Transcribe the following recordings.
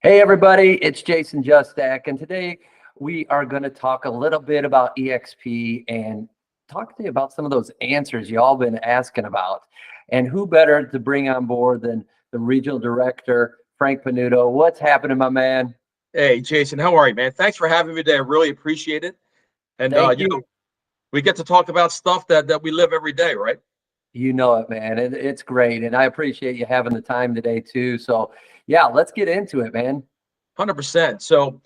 Hey everybody, it's Jason Justak, and today we are going to talk a little bit about EXP and talk to you about some of those answers you all been asking about. And who better to bring on board than the regional director, Frank Panuto. What's happening, my man? Hey, Jason, how are you, man? Thanks for having me today. I really appreciate it. And Thank you. we get to talk about stuff that we live every day, right? You know it, man. It's great, and I appreciate you having the time today too. So, yeah, let's get into it, man. 100%. So,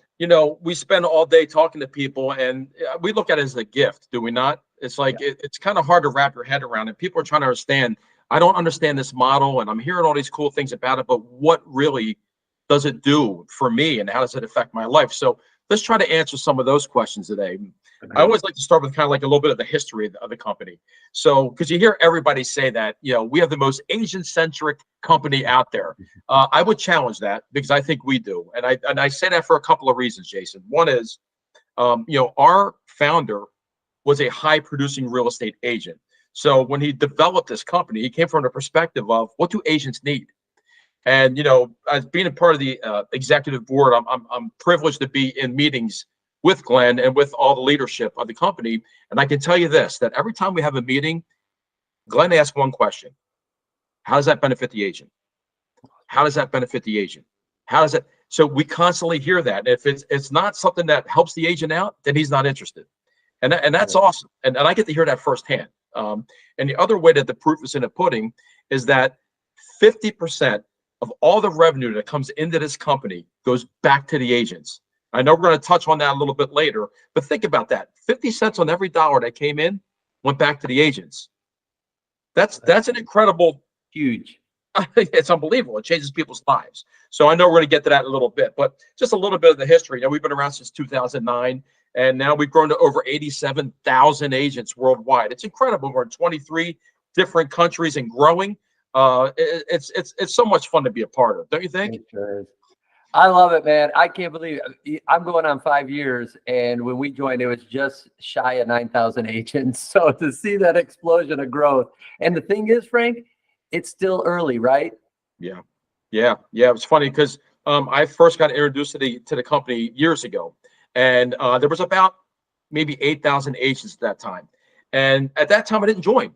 we spend all day talking to people, and we look at it as a gift, do we not? It's like it's kind of hard to wrap your head around it. People are trying to understand. I don't understand this model, and I'm hearing all these cool things about it, but what really does it do for me, and how does it affect my life? So let's try to answer some of those questions today. I always like to start with kind of like a little bit of the history of the company. So, because you hear everybody say that, we have the most Asian-centric company out there. I would challenge that because I think we do. And I say that for a couple of reasons, Jason. One is, our founder was a high-producing real estate agent. So when he developed this company, he came from the perspective of what do Asians need? And as being a part of the executive board, I'm privileged to be in meetings with Glenn and with all the leadership of the company. And I can tell you this, that every time we have a meeting, Glenn asks one question: how does that benefit the agent? How does that benefit the agent? How does it? So we constantly hear that. If it's not something that helps the agent out, then he's not interested. And that's awesome. And I get to hear that firsthand. And the other way that the proof is in the pudding is that 50% of all the revenue that comes into this company goes back to the agents. I know we're going to touch on that a little bit later, but think about that. 50 cents on every dollar that came in went back to the agents. That's an incredible, Huge. it's unbelievable. It changes people's lives. So I know we're going to get to that in a little bit, but just a little bit of the history. We've been around since 2009, and now we've grown to over 87,000 agents worldwide. It's incredible. We're in 23 different countries and growing. It's so much fun to be a part of, don't you think? It sure is. I love it, man. I can't believe it. I'm going on 5 years, and when we joined, it was just shy of 9,000 agents. So to see that explosion of growth, and the thing is, Frank, it's still early, right? Yeah. It was funny because I first got introduced to the company years ago, and there was about maybe 8,000 agents at that time. And at that time, I didn't join,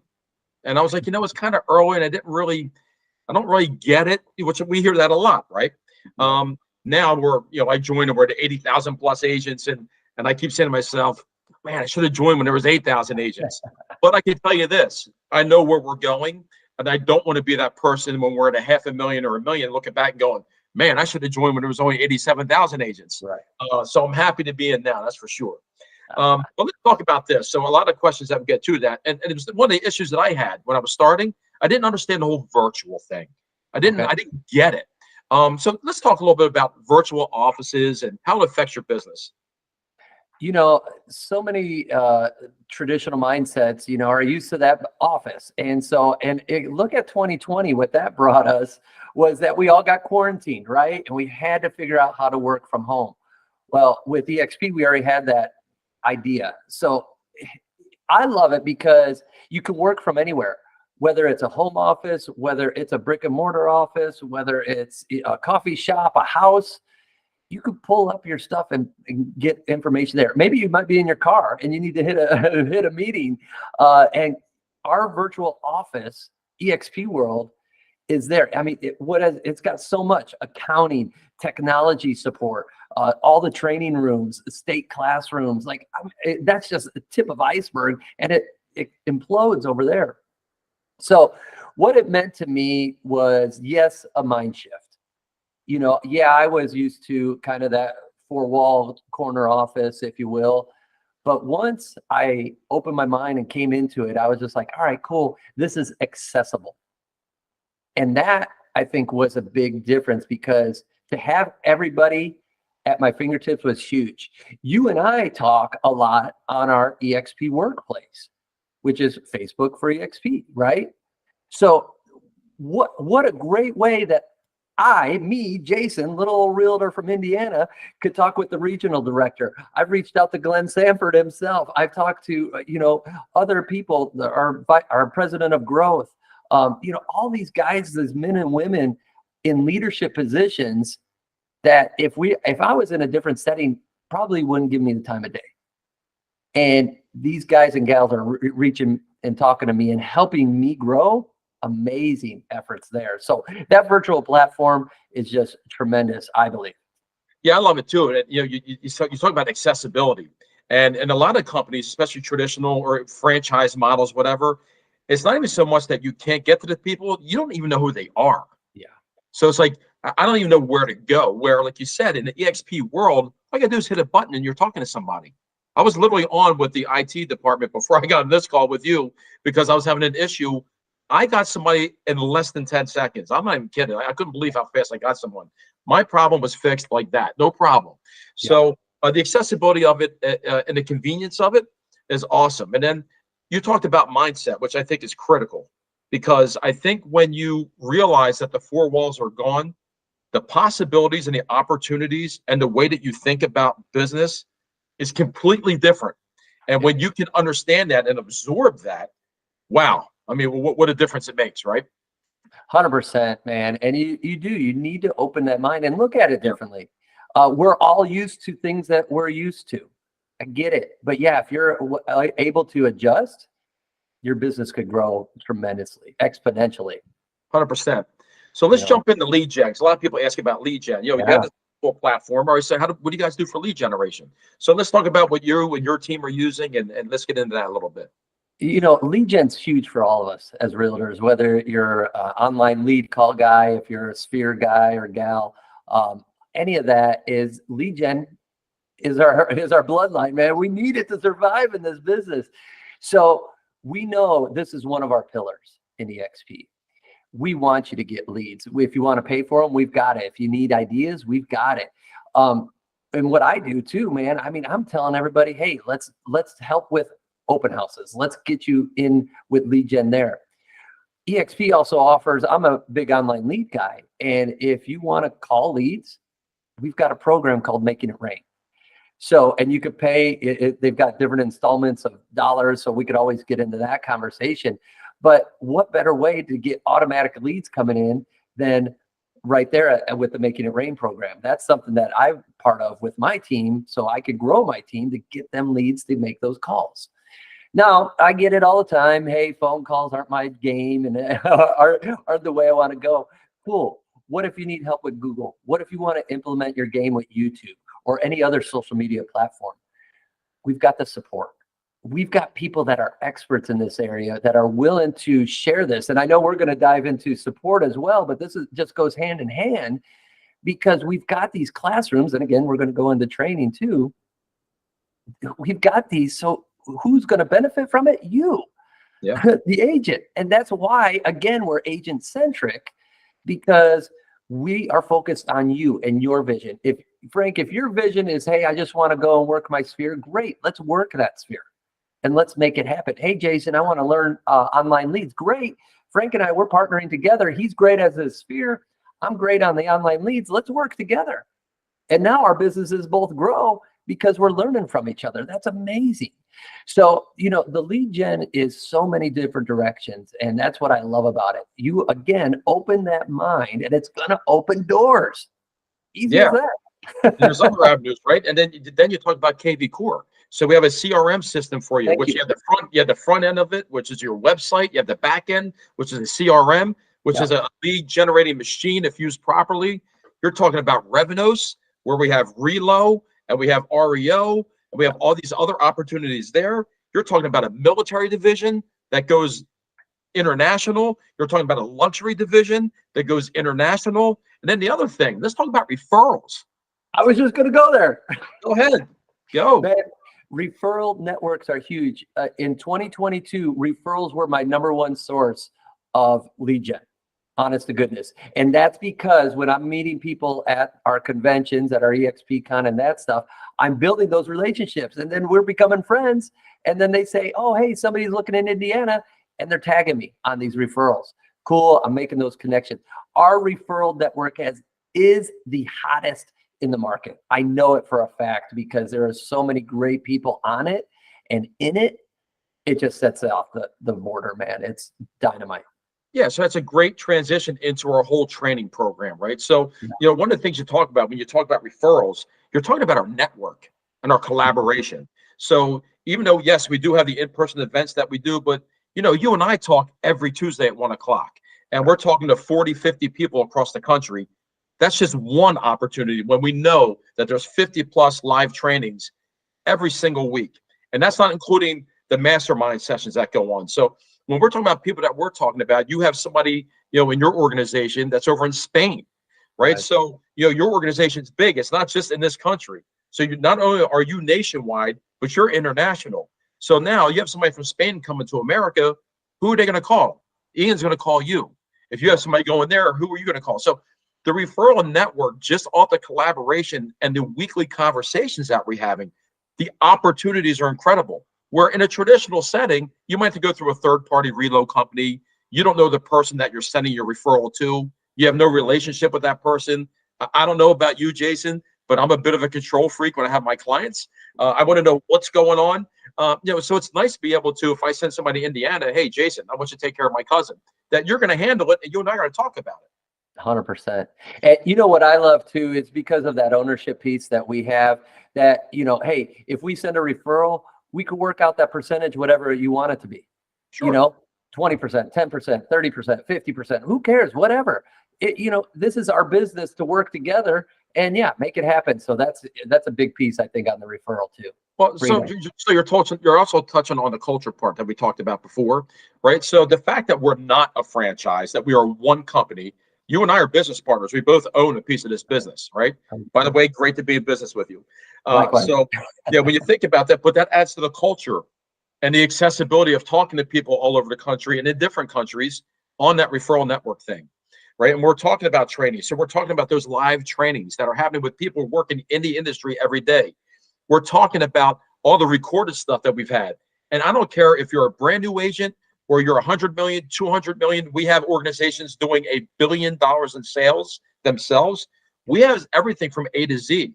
and I was like, it's kind of early, and I don't really get it, which we hear that a lot, right? Now I joined and we're at 80,000 plus agents, and I keep saying to myself, man, I should have joined when there was 8,000 agents. But I can tell you this, I know where we're going, and I don't want to be that person when we're at 500,000 or 1 million looking back and going, man, I should have joined when there was only 87,000 agents. Right. So I'm happy to be in now, that's for sure. But let's talk about this. So a lot of questions that we get to that, and it was one of the issues that I had when I was starting. I didn't understand the whole virtual thing. I didn't get it. So let's talk a little bit about virtual offices and how it affects your business. So many traditional mindsets, are used to that office. And so, look at 2020, what that brought us was that we all got quarantined, right? And we had to figure out how to work from home. Well, with EXP, we already had that idea. So I love it because you can work from anywhere, whether it's a home office, whether it's a brick and mortar office, whether it's a coffee shop, a house. You could pull up your stuff and get information there. Maybe you might be in your car and you need to hit a meeting. And our virtual office, EXP World, is there. I mean, it's got so much accounting, technology support, all the training rooms, state classrooms. That's just the tip of iceberg, and it implodes over there. So what it meant to me was, yes, a mind shift. I was used to kind of that four-wall corner office, if you will. But once I opened my mind and came into it, I was just like, all right, cool. This is accessible. And that, I think, was a big difference, because to have everybody at my fingertips was huge. You and I talk a lot on our EXP workplace, which is Facebook for EXP, right? So what a great way that Jason, little old realtor from Indiana, could talk with the regional director. I've reached out to Glenn Sanford himself. I've talked to, other people, our president of growth, all these guys, these men and women in leadership positions that if I was in a different setting, probably wouldn't give me the time of day. And these guys and gals are reaching and talking to me and helping me grow. Amazing efforts there. So that virtual platform is just tremendous, I believe. Yeah, I love it too. And you know, you talk about accessibility, and a lot of companies, especially traditional or franchise models, whatever, it's not even so much that you can't get to the people; you don't even know who they are. Yeah. So it's like I don't even know where to go. Where, like you said, in the EXP world, all I gotta do is hit a button and you're talking to somebody. I was literally on with the IT department before I got on this call with you because I was having an issue. I got somebody in less than 10 seconds. I'm not even kidding. I couldn't believe how fast I got someone. My problem was fixed like that. No problem. Yeah. So the accessibility of it and the convenience of it is awesome. And then you talked about mindset, which I think is critical because I think when you realize that the four walls are gone, the possibilities and the opportunities and the way that you think about business is completely different. And when you can understand that and absorb that, wow. I mean, what a difference it makes, right? 100%, man. And you need to open that mind and look at it differently. We're all used to things that we're used to. I get it. But yeah, if you're able to adjust, your business could grow tremendously, exponentially. 100%. So let's jump into lead gen. 'Cause a lot of people ask about lead gen. You know, we got this whole platform. Or I say, what do you guys do for lead generation? So let's talk about what you and your team are using, and let's get into that a little bit. You know, lead gen's huge for all of us as realtors, whether you're an online lead call guy, if you're a sphere guy or gal, any of that is lead gen is our bloodline, man. We need it to survive in this business. So we know this is one of our pillars in EXP. We want you to get leads. If you want to pay for them, we've got it. If you need ideas, we've got it. And what I do too, man, I mean, I'm telling everybody, hey, let's help with open houses. Let's get you in with lead gen there. EXP also offers, I'm a big online lead guy. And if you want to call leads, we've got a program called Making It Rain. So, and you could pay, they've got different installments of dollars. So we could always get into that conversation. But what better way to get automatic leads coming in than right there with the Making It Rain program? That's something that I'm part of with my team. So I could grow my team to get them leads to make those calls. Now, I get it all the time. Hey, phone calls aren't my game and aren't the way I want to go. Cool. What if you need help with Google? What if you want to implement your game with YouTube or any other social media platform? We've got the support. We've got people that are experts in this area that are willing to share this. And I know we're going to dive into support as well, but this just goes hand in hand because we've got these classrooms. And again, we're going to go into training too. We've got these. So who's going to benefit from it? You, the agent. And that's why, again, we're agent centric because we are focused on you and your vision. If Frank, if your vision is, hey, I just want to go and work my sphere, great. Let's work that sphere and let's make it happen. Hey, Jason, I want to learn online leads. Great. Frank and I, we're partnering together. He's great as a sphere. I'm great on the online leads. Let's work together. And now our businesses both grow because we're learning from each other. That's amazing. So, you know, the lead gen is so many different directions. And that's what I love about it. You, again, open that mind and it's going to open doors. Easy as that. There's other avenues, right? And then you talk about KV Core. So we have a CRM system for you, which you have the front end of it, which is your website. You have the back end, which is a CRM, which is a lead generating machine if used properly. You're talking about Revenos, where we have Relo and we have REO and we have all these other opportunities there. You're talking about a military division that goes international. You're talking about a luxury division that goes international. And then the other thing, let's talk about referrals. I was just going to go there. Go ahead. Go. Man, referral networks are huge. In 2022, referrals were my #1 source of lead gen, honest to goodness. And that's because when I'm meeting people at our conventions, at our EXP Con and that stuff, I'm building those relationships. And then we're becoming friends. And then they say, oh, hey, somebody's looking in Indiana. And they're tagging me on these referrals. Cool. I'm making those connections. Our referral network is the hottest in the market. I know it for a fact because there are so many great people on it and in it. It just sets off the border, man. It's dynamite. Yeah, so that's a great transition into our whole training program, right? So, one of the things you talk about when you talk about referrals, you're talking about our network and our collaboration. So, even though, yes, we do have the in-person events that we do, but, you and I talk every Tuesday at 1 o'clock, and we're talking to 40, 50 people across the country. That's just one opportunity when we know that there's 50 plus live trainings every single week. And that's not including the mastermind sessions that go on. So when we're talking about people that we're talking about, you have somebody, in your organization that's over in Spain, right? Right. So, your organization's big. It's not just in this country. So you not only are you nationwide, but you're international. So now you have somebody from Spain coming to America. Who are they going to call? Ian's going to call you. If you have somebody going there, who are you going to call? So the referral network, just off the collaboration and the weekly conversations that we're having, the opportunities are incredible. Where in a traditional setting, you might have to go through a third-party reload company. You don't know the person that you're sending your referral to. You have no relationship with that person. I don't know about you, Jason, but I'm a bit of a control freak when I have my clients. I want to know what's going on. So it's nice to be able to, if I send somebody to Indiana, hey, Jason, I want you to take care of my cousin, that you're going to handle it and you and I are going to talk about it. 100%. And what I love too is because of that ownership piece that we have, that, hey, if we send a referral, we could work out that percentage, whatever you want it to be. Sure. 20%, 10%, 30%, 50%, who cares? Whatever. This is our business to work together and make it happen. So that's a big piece, I think, on the referral too. Well, so you're also touching on the culture part that we talked about before, right? So the fact that we're not a franchise, that we are one company, you and I are business partners. We both own a piece of this business, right? By the way, great to be in business with you. So when you think about that, but that adds to the culture and the accessibility of talking to people all over the country and in different countries on that referral network thing, right? And we're talking about training. So we're talking about those live trainings that are happening with people working in the industry every day. We're talking about all the recorded stuff that we've had. And I don't care if you're a brand new agent or you're 100 million, 200 million. We have organizations doing $1 billion in sales themselves. We have everything from A to Z.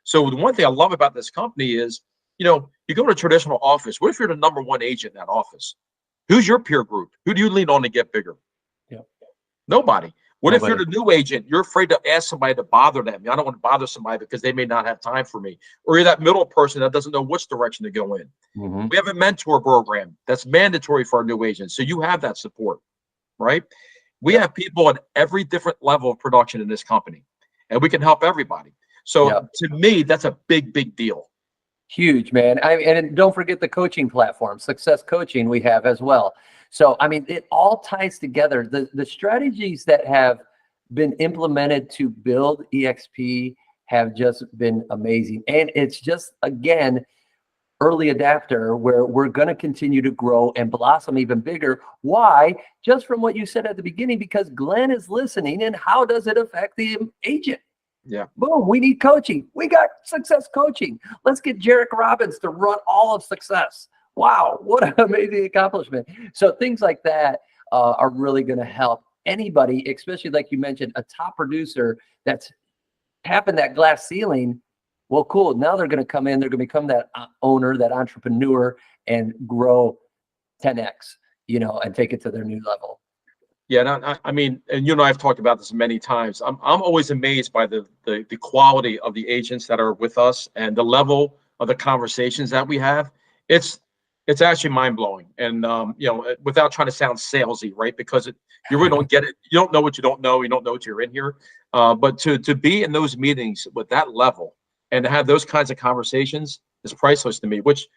So the one thing I love about this company is, you go to a traditional office. What if you're the number one agent in that office? Who's your peer group? Who do you lean on to get bigger? Nobody. What if you're the new agent? You're afraid to ask somebody to bother them. I don't want to bother somebody because they may not have time for me. Or you're that middle person that doesn't know which direction to go in. Mm-hmm. We have a mentor program that's mandatory for our new agents. So you have that support, right? We have people at every different level of production in this company, and we can help everybody. So to me, that's a big, big deal. Huge, man. And don't forget the coaching platform, Success Coaching, we have as well. So, it all ties together. The strategies that have been implemented to build EXP have just been amazing. And it's just, again, early adapter where we're going to continue to grow and blossom even bigger. Why? Just from what you said at the beginning, because Glenn is listening. And how does it affect the agent? Yeah. Boom. We need coaching. We got Success Coaching. Let's get Jarek Robbins to run all of Success. Wow. What an amazing accomplishment. So things like that are really going to help anybody, especially like you mentioned, a top producer that's tapping that glass ceiling. Well, cool. Now they're going to come in. They're going to become that owner, that entrepreneur, and grow 10x, and take it to their new level. Yeah, and and you and I have talked about this many times. I'm always amazed by the quality of the agents that are with us and the level of the conversations that we have. It's actually mind blowing, and without trying to sound salesy, right? Because you really don't get it. You don't know what you don't know. You don't know what you're in here. But to be in those meetings with that level and to have those kinds of conversations is priceless to me. Which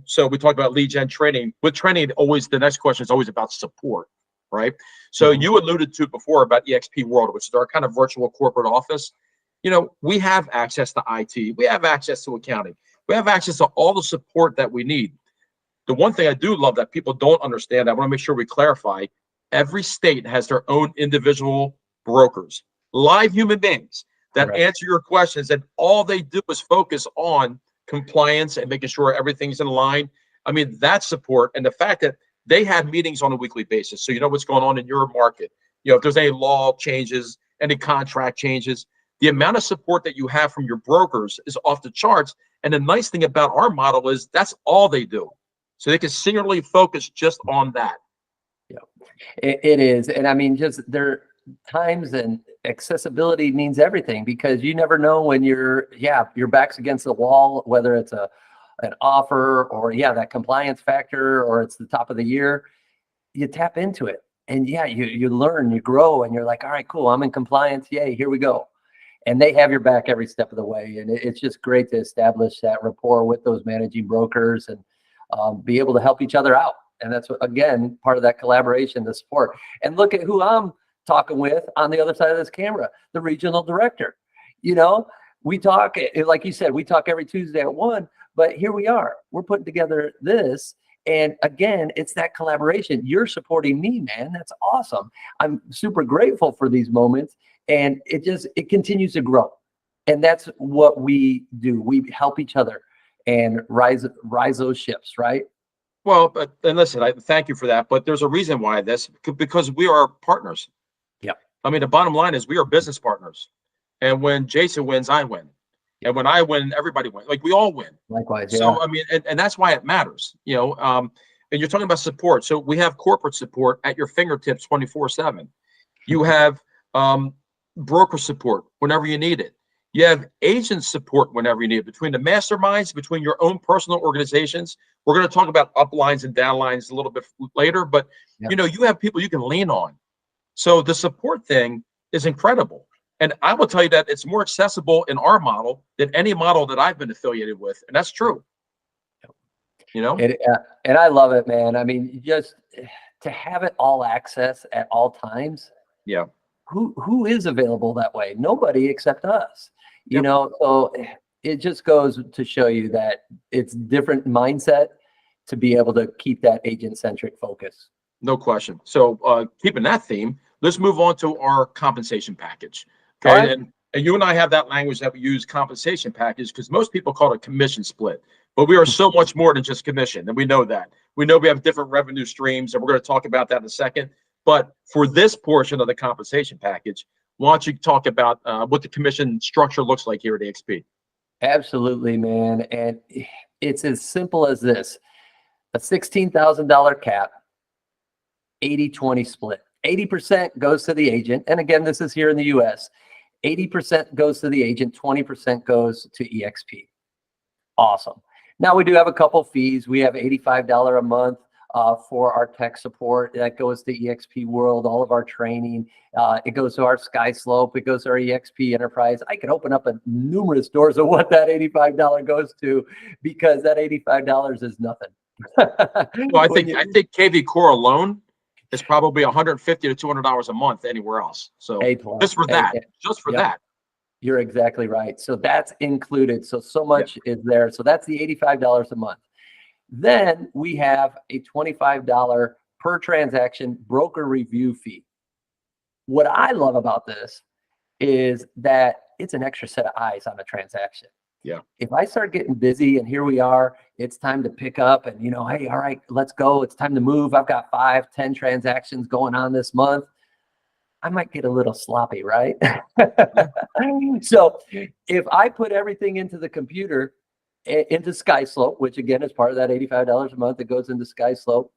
so we talked about lead gen training. With training, always the next question is always about support. Right. So you alluded to before about EXP World, which is our kind of virtual corporate office. We have access to IT. We have access to accounting. We have access to all the support that we need. The one thing I do love that people don't understand, I want to make sure we clarify, every state has their own individual brokers, live human beings that answer your questions. And all they do is focus on compliance and making sure everything's in line. That support and the fact that they have meetings on a weekly basis. So you know what's going on in your market. If there's any law changes, any contract changes, the amount of support that you have from your brokers is off the charts. And the nice thing about our model is that's all they do. So they can singularly focus just on that. Yeah, it is. And I mean, just there times and accessibility means everything because you never know when your back's against the wall, whether it's an offer or that compliance factor or it's the top of the year, you tap into it. And you learn, you grow, and you're like, all right, cool, I'm in compliance. Yay, here we go. And they have your back every step of the way. And it's just great to establish that rapport with those managing brokers and be able to help each other out. And that's, again, part of that collaboration, the support. And look at who I'm talking with on the other side of this camera, the regional director. We talk, like you said, we talk every Tuesday at 1, but here we are. We're putting together this. And again, it's that collaboration. You're supporting me, man. That's awesome. I'm super grateful for these moments. And it continues to grow. And that's what we do. We help each other and rise those ships, right? Well, and listen, I thank you for that, but there's a reason why because we are partners. Yeah. I mean, the bottom line is we are business partners. And when Jason wins, I win. And when I win, everybody wins. Like we all win. Likewise. So, I mean, and that's why it matters, and you're talking about support. So we have corporate support at your fingertips 24/7. You have broker support whenever you need it. You have agent support whenever you need it, between the masterminds, between your own personal organizations. We're going to talk about uplines and downlines a little bit later, but you have people you can lean on. So the support thing is incredible. And I will tell you that it's more accessible in our model than any model that I've been affiliated with. And that's true. And I love it, man. I mean, just to have it all access at all times. Yeah. Who is available that way? Nobody except us. So it just goes to show you that it's different mindset to be able to keep that agent-centric focus. No question. So keeping that theme, let's move on to our compensation package. Okay. Right. And you and I have that language that we use, compensation package, because most people call it a commission split. But we are so much more than just commission. And we know that. We know we have different revenue streams, and we're going to talk about that in a second. But for this portion of the compensation package, why don't you talk about what the commission structure looks like here at EXP? Absolutely, man. And it's as simple as this. A $16,000 cap, 80-20 split. 80% goes to the agent. And again, this is here in the US. 80% goes to the agent, 20% goes to EXP. Awesome. Now we do have a couple fees. We have $85 a month for our tech support. That goes to EXP World, all of our training. It goes to our Sky Slope. It goes to our EXP Enterprise. I can open up numerous doors of what that $85 goes to, because that $85 is nothing. Well, I think KV Core alone is probably $150 to $200 a month anywhere else. So just for that. You're exactly right. So that's included. So much is there. So that's the $85 a month. Then we have a $25 per transaction broker review fee. What I love about this is that it's an extra set of eyes on a transaction. Yeah. If I start getting busy and here we are, it's time to pick up and, hey, all right, let's go. It's time to move. I've got 5-10 transactions going on this month. I might get a little sloppy, right? So if I put everything into the computer, into Sky Slope, which again is part of that $85 a month that goes into Sky Slope,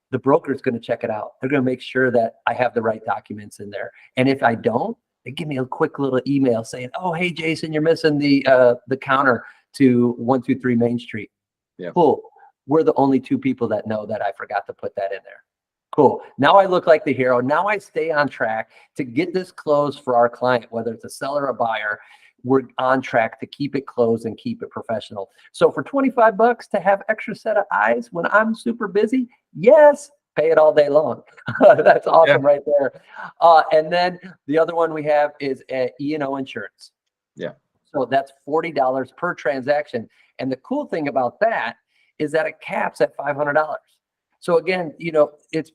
the broker is going to check it out. They're going to make sure that I have the right documents in there. And if I don't, they give me a quick little email saying, oh, hey, Jason, you're missing the counter to 123 Main Street. Yeah. Cool. We're the only two people that know that I forgot to put that in there. Cool. Now I look like the hero. Now I stay on track to get this closed for our client, whether it's a seller or a buyer. We're on track to keep it closed and keep it professional. So for $25 to have extra set of eyes when I'm super busy, yes, pay it all day long. That's awesome right there. And then the other one we have is E&O insurance. Yeah. So that's $40 per transaction. And the cool thing about that is that it caps at $500. So again, it's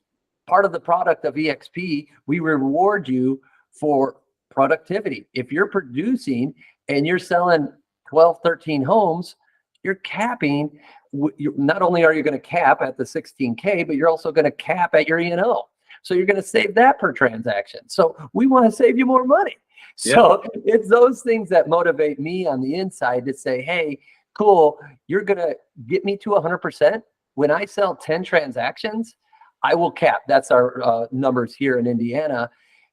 part of the product of EXP. We reward you for productivity. If you're producing and you're selling 12, 13 homes, you're capping. Not only are you going to cap at the 16K, but you're also going to cap at your E&O. So you're going to save that per transaction. So we want to save you more money. So it's those things that motivate me on the inside to say, hey, cool, you're going to get me to 100%. When I sell 10 transactions, I will cap. That's our numbers here in Indiana,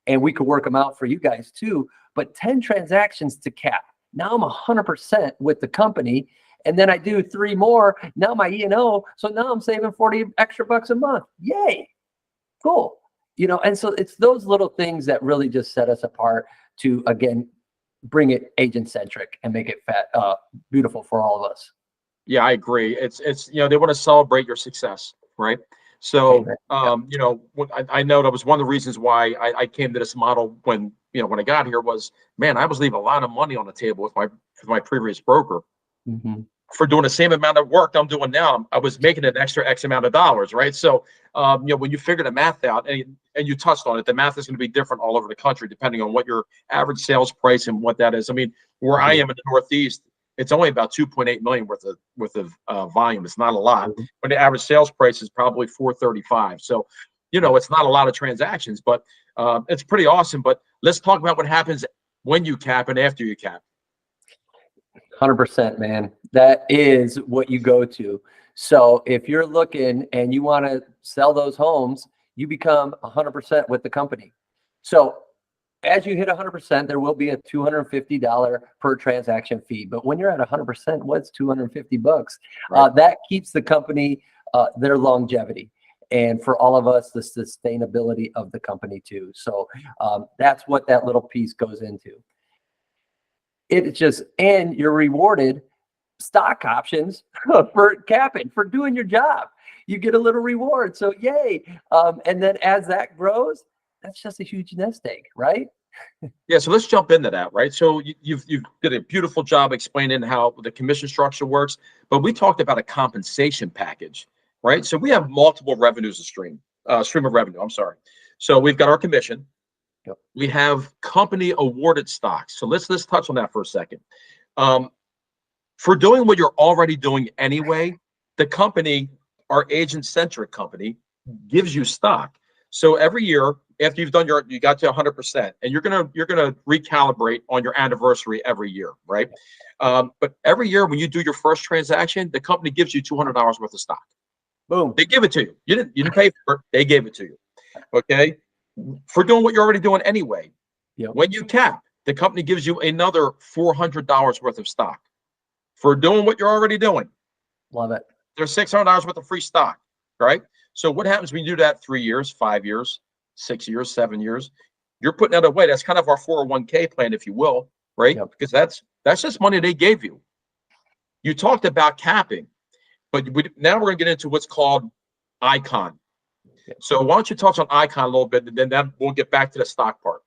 and we could work them out for you guys too. But 10 transactions to cap. Now I'm 100% with the company, and then I do 3 more. Now my E&O, so now I'm saving 40 extra bucks a month. Yay, cool. And so it's those little things that really just set us apart to, again, bring it agent centric and make it beautiful for all of us. Yeah, I agree. It's they want to celebrate your success, right? So, I know that was one of the reasons why I came to this model when I got here was, man, I was leaving a lot of money on the table with my previous broker for doing the same amount of work I'm doing now. I was making an extra X amount of dollars, right? So, when you figure the math out, and you touched on it, the math is going to be different all over the country depending on what your average sales price and what that is. I mean, where I am in the Northeast, it's only about 2.8 million worth of volume. It's not a lot, but the average sales price is probably 435. So, it's not a lot of transactions, but it's pretty awesome. But let's talk about what happens when you cap and after you cap. 100%, man. That is what you go to. So if you're looking and you want to sell those homes, you become 100% with the company. So as you hit 100%, there will be a $250 per transaction fee. But when you're at 100%, what's 250 bucks? Right. That keeps the company, their longevity. And for all of us, the sustainability of the company too. So that's what that little piece goes into. It's just, and you're rewarded stock options for capping, for doing your job. You get a little reward. So yay. And then as that grows, that's just a huge nest egg, right? Yeah, so let's jump into that, right? So you've did a beautiful job explaining how the commission structure works, but we talked about a compensation package, right? So we have multiple revenues stream of revenue. I'm sorry. So we've got our commission. Yep. We have company awarded stocks. So let's touch on that for a second. For doing what you're already doing anyway, the company, our agent centric company, gives you stock. So every year, after you got to 100%, and you're gonna recalibrate on your anniversary every year, right? But every year when you do your first transaction, the company gives you $200 worth of stock. Boom. They give it to you. You didn't pay for it. They gave it to you. Okay. For doing what you're already doing anyway. Yep. When you cap, the company gives you another $400 worth of stock for doing what you're already doing. Love it. There's $600 worth of free stock, right? So what happens when you do that 3 years, 5 years, 6 years, 7 years? You're putting that away. That's kind of our 401k plan, if you will, right? Yep. Because that's just money they gave you. You talked about capping, but now we're going to get into what's called icon. Yep. So why don't you touch on icon a little bit, and then we'll get back to the stock part.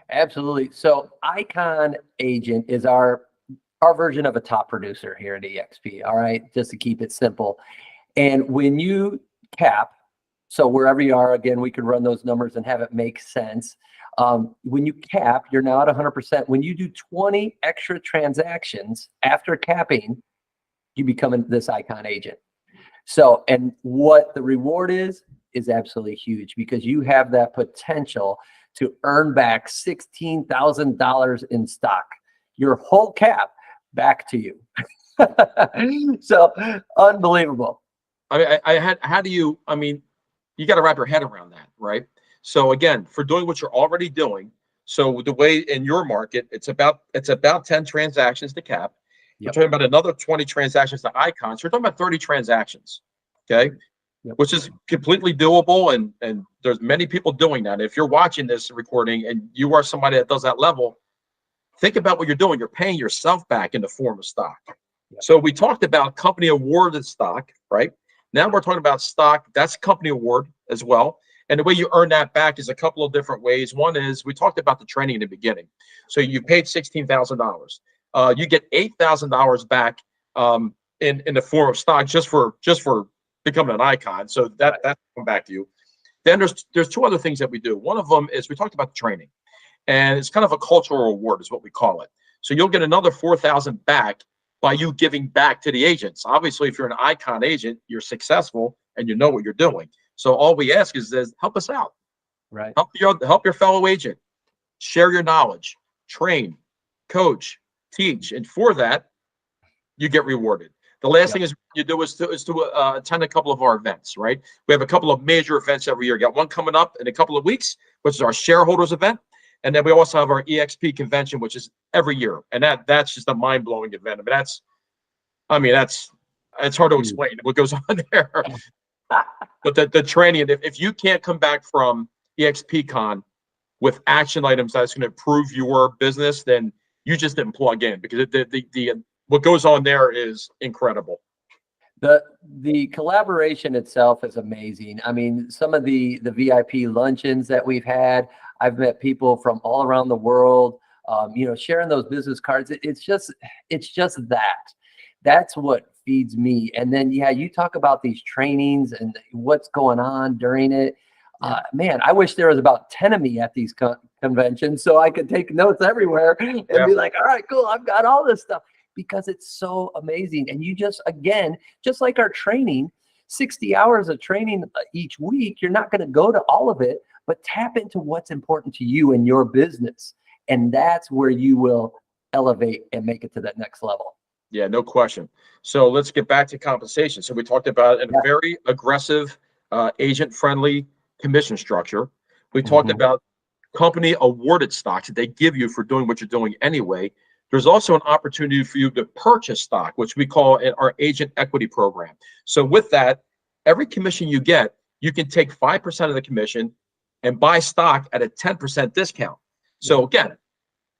Absolutely. So icon agent is our version of a top producer here at EXP. All right, just to keep it simple. And when you cap, so wherever you are, again, we can run those numbers and have it make sense. When you cap, you're now at 100%. When you do 20 extra transactions after capping, you become this icon agent. So, and what the reward is absolutely huge, because you have that potential to earn back $16,000 in stock, your whole cap back to you. So unbelievable. I mean, you got to wrap your head around that, right? So again, for doing what you're already doing, so the way in your market, it's about 10 transactions to cap. Yep. We're talking about another 20 transactions to icons. So we're talking about 30 transactions, okay? Yep. Which is completely doable, and there's many people doing that. If you're watching this recording and you are somebody that does that level, think about what you're doing. You're paying yourself back in the form of stock. Yep. So we talked about company awarded stock, right? Now we're talking about stock. That's company award as well. And the way you earn that back is a couple of different ways. One is, we talked about the training in the beginning. So you paid $16,000. You get $8,000 back in the form of stock just for becoming an icon. So that's come back to you. Then there's 2 other things that we do. One of them is, we talked about the training, and it's kind of a cultural award is what we call it. So you'll get another $4,000 back by you giving back to the agents. Obviously, if you're an icon agent, you're successful and you know what you're doing. So all we ask is help us out. Right. Help your fellow agent. Share your knowledge, train, coach, teach. And for that, you get rewarded. The last Yep. thing is you do is to attend a couple of our events, right? We have a couple of major events every year. Got one coming up in a couple of weeks, which is our shareholders event. And then we also have our EXP convention, which is every year. And that's just a mind-blowing event. That's it's hard to explain what goes on there. But the training, if you can't come back from EXP Con with action items that's going to improve your business, then you just didn't plug in, because what goes on there is incredible. The collaboration itself is amazing. I mean, some of the VIP luncheons that we've had, I've met people from all around the world, sharing those business cards. It's just that. That's what feeds me. And then, yeah, you talk about these trainings and what's going on during it. Man, I wish there was about 10 of me at these conventions so I could take notes everywhere and be like, all right, cool, I've got all this stuff, because it's so amazing. And you just, again, just like our training, 60 hours of training each week, you're not going to go to all of it, but tap into what's important to you and your business. And that's where you will elevate and make it to that next level. Yeah, no question. So let's get back to compensation. So we talked about a very aggressive, agent-friendly commission structure. We talked about company awarded stocks that they give you for doing what you're doing anyway. There's also an opportunity for you to purchase stock, which we call our agent equity program. So with that, every commission you get, you can take 5% of the commission and buy stock at a 10% discount. So again,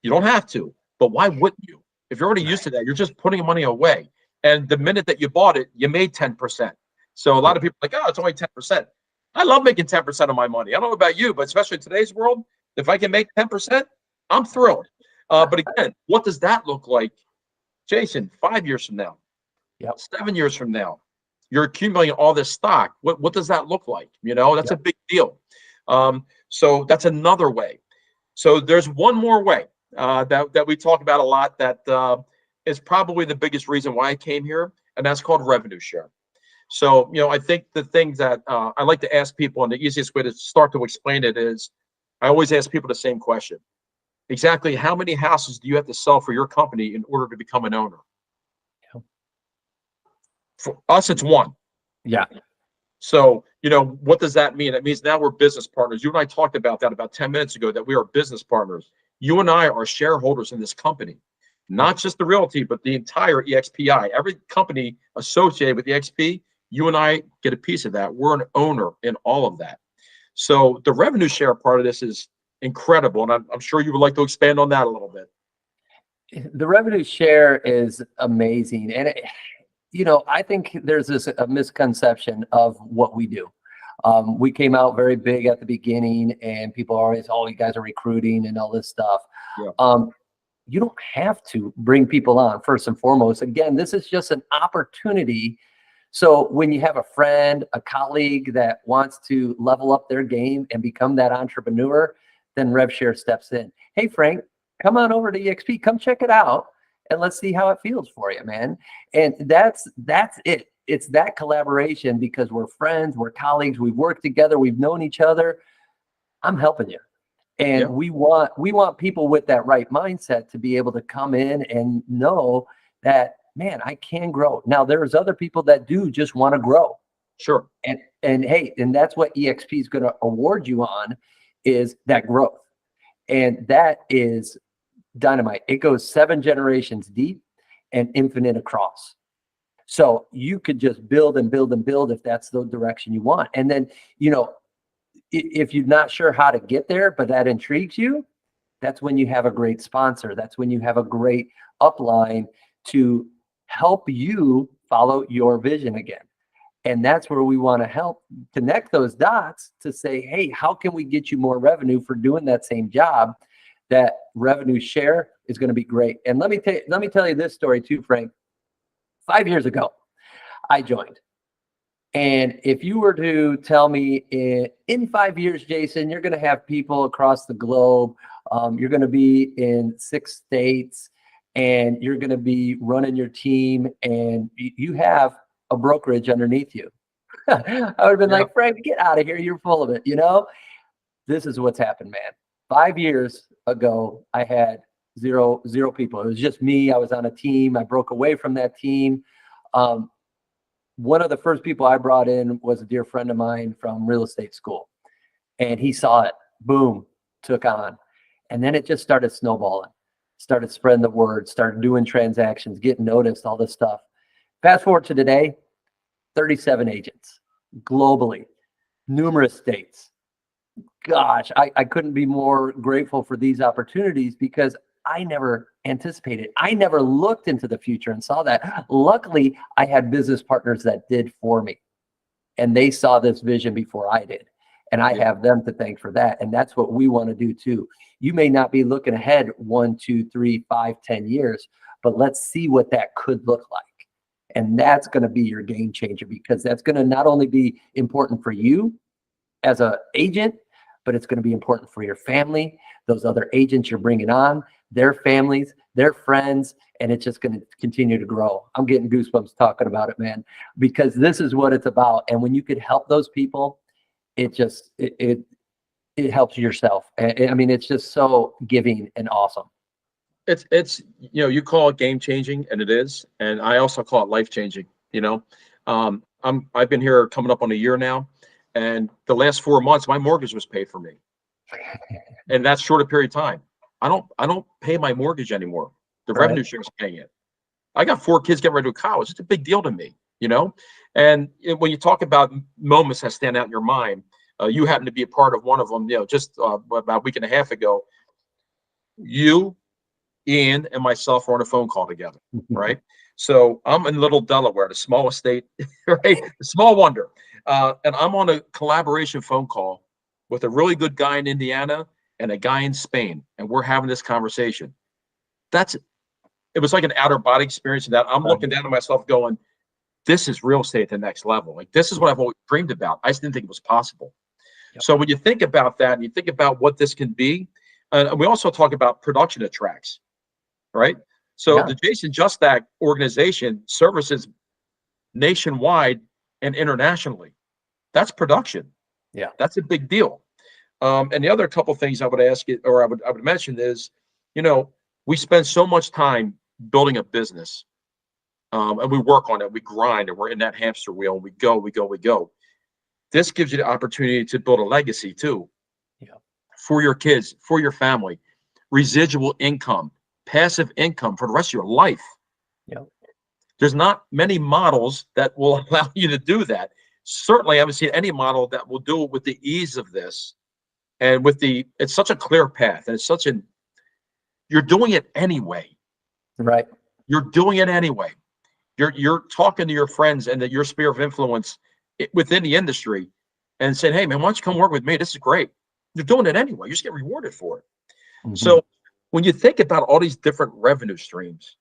you don't have to, but why wouldn't you? If you're already used to that, you're just putting money away. And the minute that you bought it, you made 10%. So a lot of people are like, oh, it's only 10%. I love making 10% of my money. I don't know about you, but especially in today's world, if I can make 10%, I'm thrilled. But again, what does that look like, Jason, 5 years from now, 7 years from now? You're accumulating all this stock. What does that look like? That's a big deal. So that's another way. So there's one more way that we talk about a lot that is probably the biggest reason why I came here, and that's called revenue share. So, I think the thing that I like to ask people, and the easiest way to start to explain it is, I always ask people the same question. Exactly how many houses do you have to sell for your company in order to become an owner? For us, it's one. Yeah. So, what does that mean? It means now we're business partners. You and I talked about that about 10 minutes ago, that we are business partners. You and I are shareholders in this company, not just the Realty, but the entire EXPI. Every company associated with EXP, you and I get a piece of that. We're an owner in all of that. So the revenue share part of this is incredible. And I'm sure you would like to expand on that a little bit. The revenue share is amazing. And, I think there's a misconception of what we do. We came out very big at the beginning, and people are always, oh, you guys are recruiting and all this stuff. Yeah. You don't have to bring people on, first and foremost. Again, this is just an opportunity. So when you have a friend, a colleague that wants to level up their game and become that entrepreneur, then RevShare steps in. Hey, Frank, come on over to EXP. Come check it out, and let's see how it feels for you, man. And that's it. It's that collaboration, because we're friends, we're colleagues, we've worked together, we've known each other. I'm helping you. And we want people with that right mindset to be able to come in and know that, man, I can grow. Now, there's other people that do just want to grow. Sure. And hey, and that's what EXP is going to award you on, is that growth. And that is dynamite. It goes 7 generations deep and infinite across. So you could just build and build and build if that's the direction you want. And then, if you're not sure how to get there, but that intrigues you, that's when you have a great sponsor. That's when you have a great upline to help you follow your vision again. And that's where we want to help connect those dots to say, hey, how can we get you more revenue for doing that same job? That revenue share is going to be great. And let me tell you this story too, Frank. 5 years ago, I joined. And if you were to tell me in 5 years, Jason, you're going to have people across the globe, you're going to be in 6 states, and you're going to be running your team, and you have a brokerage underneath you, I would have been like, Frank, get out of here. You're full of it. This is what's happened, man. 5 years ago, I had zero people. It was just me. I was on a team. I broke away from that team. One of the first people I brought in was a dear friend of mine from real estate school, and he saw it, boom, took on. And then it just started snowballing, started spreading the word, started doing transactions, getting noticed, all this stuff. Fast forward to today, 37 agents globally, numerous states. Gosh, I couldn't be more grateful for these opportunities because I never anticipated. I never looked into the future and saw that. Luckily, I had business partners that did for me, and they saw this vision before I did. And I have them to thank for that. And that's what we want to do too. You may not be looking ahead 1, 2, 3, 5, 10 years, but let's see what that could look like. And that's going to be your game changer, because that's going to not only be important for you as an agent, but it's going to be important for your family, those other agents you're bringing on, their families, their friends, and it's just going to continue to grow. I'm getting goosebumps talking about it, man, because this is what it's about. And when you could help those people, it just, it helps yourself. I mean, it's just so giving and awesome. It's you call it game changing, and it is, and I also call it life changing. I've been here coming up on a year now, and the last 4 months my mortgage was paid for me, and that's short a period of time. I don't pay my mortgage anymore. The revenue share is paying it. I got 4 kids getting ready to go to college. It's a big deal to me, And when you talk about moments that stand out in your mind, you happen to be a part of one of them. Just about a week and a half ago, you, Ian, and myself were on a phone call together, right? So I'm in Little Delaware, the smallest state, right? The small wonder. And I'm on a collaboration phone call with a really good guy in Indiana and a guy in Spain. And we're having this conversation. It was like an outer body experience, that I'm looking down at myself going, this is real estate at the next level. Like, this is what I've always dreamed about. I just didn't think it was possible. Yep. So when you think about that, and you think about what this can be, and we also talk about production of tracks, right? So the Jason Justak organization services nationwide and internationally. That's production. Yeah. That's a big deal. And the other couple of things I would ask you, or I would mention is, we spend so much time building a business, and we work on it, we grind, and we're in that hamster wheel, and we go. This gives you the opportunity to build a legacy too, for your kids, for your family, residual income, passive income for the rest of your life. There's not many models that will allow you to do that. Certainly, I haven't seen any model that will do it with the ease of this, and it's such a clear path, and you're doing it anyway. Right. You're doing it anyway. You're talking to your friends and your sphere of influence within the industry and saying, hey, man, why don't you come work with me? This is great. You're doing it anyway. You just get rewarded for it. Mm-hmm. So when you think about all these different revenue streams,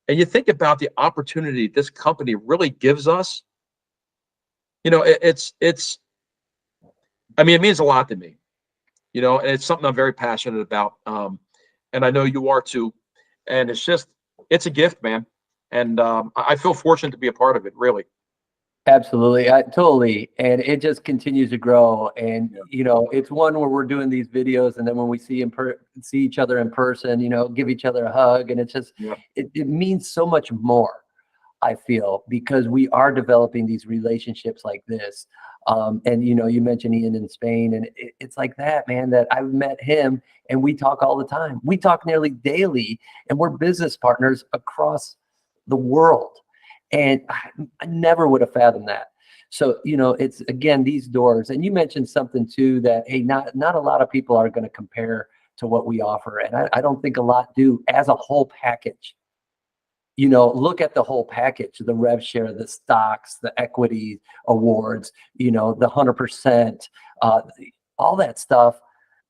and you think about the opportunity this company really gives us, it means a lot to me, and it's something I'm very passionate about. And I know you are too. And it's a gift, man. And I feel fortunate to be a part of it, really. Absolutely. Totally. And it just continues to grow. And, it's one where we're doing these videos, and then when we see each other in person, give each other a hug. And it's just, it means so much more, I feel, because we are developing these relationships like this. And, you mentioned Ian in Spain, and it's like that, man, that I've met him and we talk all the time. We talk nearly daily, and we're business partners across the world. And I never would have fathomed that. So, it's, again, these doors. And you mentioned something too, that, hey, not a lot of people are going to compare to what we offer. And I don't think a lot do as a whole package. Look at the whole package, the rev share, the stocks, the equity awards, the 100%, all that stuff.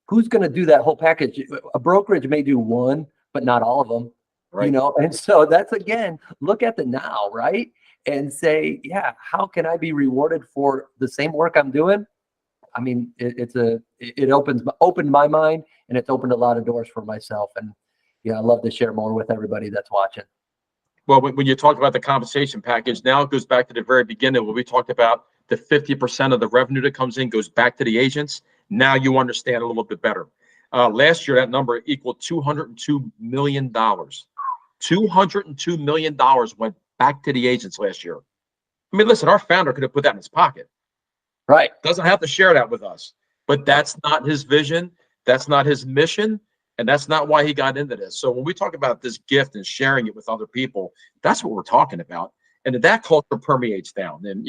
Who's going to do that whole package? A brokerage may do one, but not all of them. Right. And so that's, again, look at the now, right? And say, how can I be rewarded for the same work I'm doing? I mean, it opened my mind, and it's opened a lot of doors for myself. And I love to share more with everybody that's watching. Well, when you talk about the compensation package, now it goes back to the very beginning when we talked about the 50% of the revenue that comes in goes back to the agents. Now you understand a little bit better. Last year, that number equaled $202 million. $202 million went back to the agents last year. I mean, listen, our founder could have put that in his pocket. Right. Doesn't have to share that with us. But that's not his vision. That's not his mission. And that's not why he got into this. So when we talk about this gift and sharing it with other people, that's what we're talking about. And that culture permeates down. And,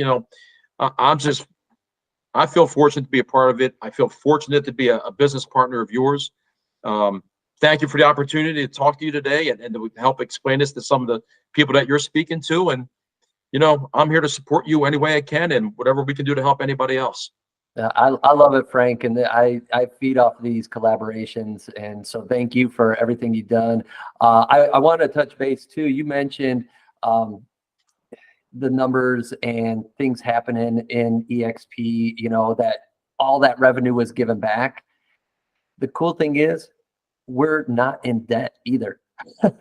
I feel fortunate to be a part of it. I feel fortunate to be a business partner of yours. Thank you for the opportunity to talk to you today and to help explain this to some of the people that you're speaking to. And, I'm here to support you any way I can and whatever we can do to help anybody else. I love it, Frank, and I feed off these collaborations, and so thank you for everything you've done. I want to touch base too. You mentioned the numbers and things happening in EXP. That all that revenue was given back. The cool thing is, we're not in debt either.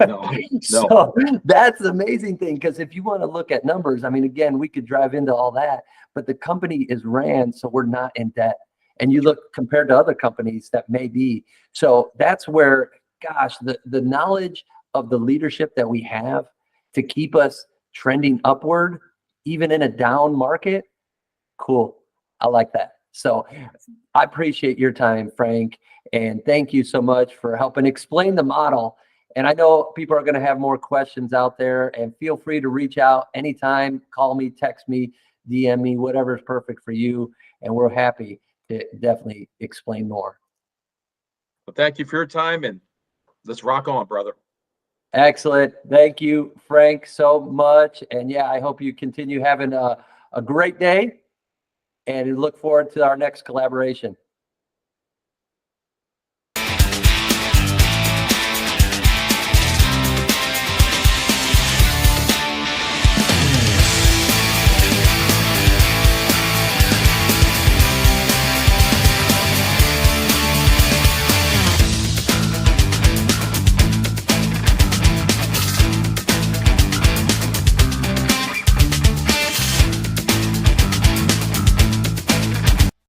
No. So that's the amazing thing, because if you want to look at numbers, I mean, again, we could drive into all that, but the company is ran so we're not in debt. And you look compared to other companies that may be. So that's where, gosh, the knowledge of the leadership that we have to keep us trending upward, even in a down market, cool. I like that. So I appreciate your time, Frank, and thank you so much for helping explain the model. And I know people are going to have more questions out there, and feel free to reach out anytime. Call me, text me, DM me, whatever is perfect for you. And we're happy to definitely explain more. Well, thank you for your time, and let's rock on, brother. Excellent. Thank you, Frank, so much. And yeah, I hope you continue having a great day, and look forward to our next collaboration.